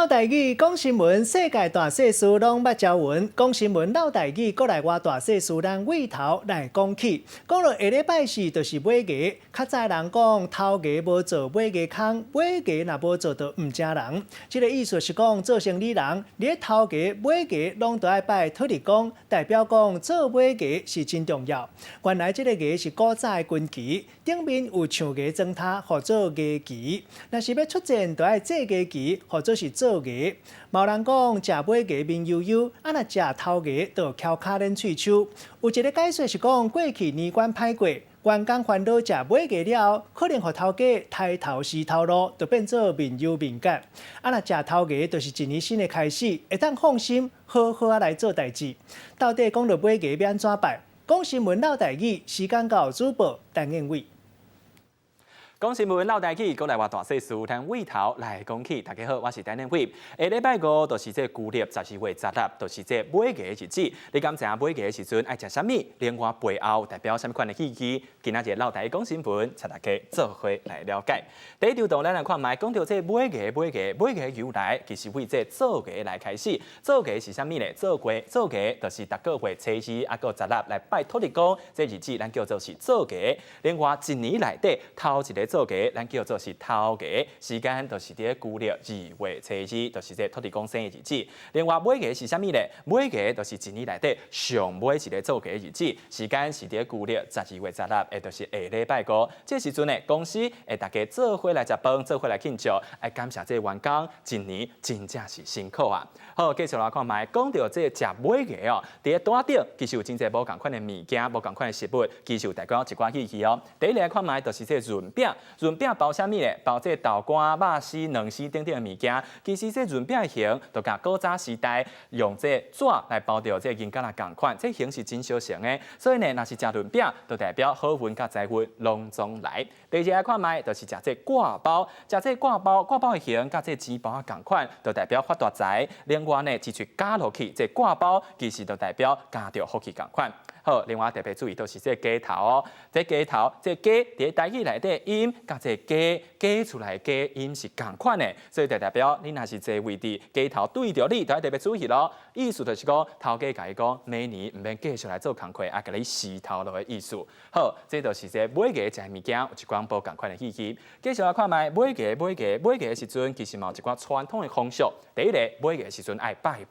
老台语讲新闻，世界大小事拢捌招闻。讲新闻老台语，过来我大小事咱尾头来讲起。讲到下礼拜四就是买鸡，较早人讲头家无做买鸡空，买鸡若无做就唔正人。这个意思是讲做生意人，你头家买鸡拢都爱拜土地公，代表讲做买鸡是真重要。原来这个鸡是古早的军旗，顶面有象鸡装塔，或做鸡旗。若是要出战，就爱祭鸡旗，或者是做鸡。某人讲食买鸡面悠悠，啊若食头鸡就翘脚捻喙手。有一个解说是讲过去年关歹过。员工烦恼食买鸡了后，可能互头家抬头思头路，就变做面忧面结。啊，若食头家，就是一年新的开始，会当放心，好好来做代志。到底讲到买鸡要安怎办？讲新闻闹台语，时间到主播陈彦伟。讲新闻老台语，过来话大细事，咱尾头来讲起。大家好，我是陈彦伟。下礼拜五就是这旧历14月10日，就是这买鸡的日子。你敢知影买鸡的时阵爱食啥物？另外背后代表啥物款的意义？今仔日老台语讲新闻，带大家做伙来了解。第一条道，咱来看卖，讲到这买鸡的由来，其实为这做鸡来开始。做鸡是啥物呢？做鸡就是逐个月初一啊个10日来拜土地公，这日子咱叫做是做鸡。另外一年内底头一个做鸡，咱叫做是头鸡，时间就是伫旧历2月初2，就是这土地公生的日子。另外买鸡是啥物呢？买鸡就是一年内底上尾一个做鸡的日子，时间是伫旧历12月10日，也就是下礼拜五。这时阵呢，公司会大家做伙来食饭，做伙来庆祝，爱感谢这员工一年真正是辛苦啊！好，继续来看卖，讲到这食买鸡哦，伫个单顶其实有真侪无共款的物件，无共款的食物，其实有代表一寡意义哦。第一来看卖，就是这润饼。润饼包啥物呢？包这豆干、肉丝、卵丝等等的物件。其实这润饼的形，就甲古早时代用这纸来包着这银柑啦共款，这形是真小型的。所以呢，若是食润饼，就代表好运甲财运拢总来。第二来看卖，就是食这挂包，食这挂包的形甲这钱包啊共款，就代表发大财。另外呢，一喙加落去，这挂包其实就代表加着福气共款。好，另外特别注意就是这鸡头哦，这鸡伫台语内底音，甲这鸡出来鸡音是共款的，所以就代表你若是坐位置，鸡头对着你，就要特别注意咯。意思就是讲，头家甲伊讲，明年唔免继续来做工课，啊，甲你洗头路的意思。好，这就是这买鸡食物件有一寡无共款的意义。继续来看卖买鸡的时阵，其实嘛有一寡传统的风俗。第一个买鸡的时阵爱拜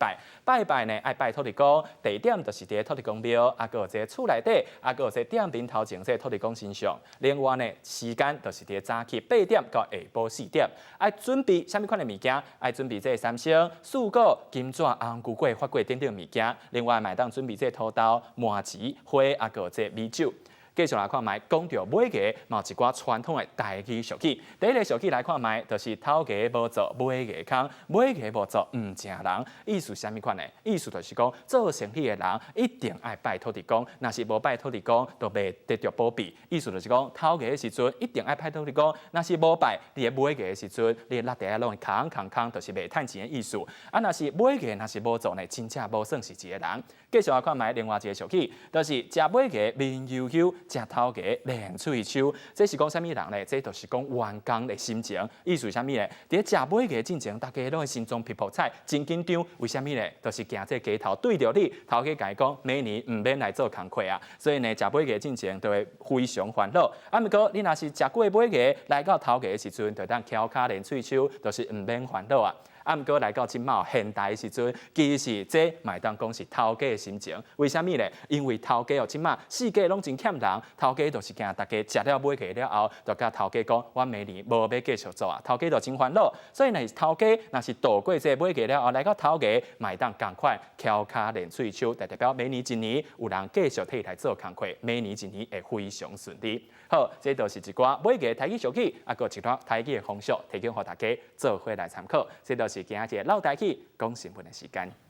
拜呢爱拜土地公，第一点就是伫土地公庙，啊个这厝内底，啊个这店面头前这土地公身上。另外呢，时间就是伫早起8点到下晡4点，爱准备啥物款的物件？爱准备这三星、四果、金纸、红菇粿、发粿等等物件。另外买当准备这土豆、麻糍、花，啊个这米酒。继续来看卖，讲到买鸡，嘛有一寡传统的台语俗语。第一个俗语来看卖，就是头家无做买鸡空，买鸡无做唔正人。意思啥物款呢？意思就是讲，做生意的人一定爱拜土地公，若是无拜土地公，就袂得到保庇。意思就是讲，头家的时阵一定爱拜土地公，若是无拜，你买鸡的时阵，你落地拢会空，就是袂趁钱的意思。啊，若是买鸡，若是无做呢，真正无算是一个人。继续来看卖，另外一个俗语，就是食买鸡面悠悠。食头家练喙手，这是讲啥物人呢？这就是讲员工的心情。意思是啥物呢？伫食买鸡进前，大家拢会心中噼噗彩，真紧张。为啥物呢？就是惊这鸡头对着你，头家甲伊讲，明年唔免来做工课啊。所以呢，食买鸡进前都会非常烦恼。啊，毋过你若是食过买鸡，来到头家的时阵，就当翘脚练喙手，就是唔免烦恼啊。啊，毋过来到即马现代的时阵，其实这卖当讲是头家的心情。为啥物呢？因为头家哦，即马世界拢真欠人，头家就是惊大家食了买鸡了后，就甲头家讲，我明年无要继续做啊。头家就真烦恼，所以呢，头家若是度过这买鸡了后，来到头家卖当共款翘脚练喙手，就代表明年一年有人继续替来做工课，明年一年会非常顺利。好，这就是一寡买鸡台语俗语，啊，个一寡台语的风俗，提供给大家做伙来参考。这就是今日老台语讲新闻的时间。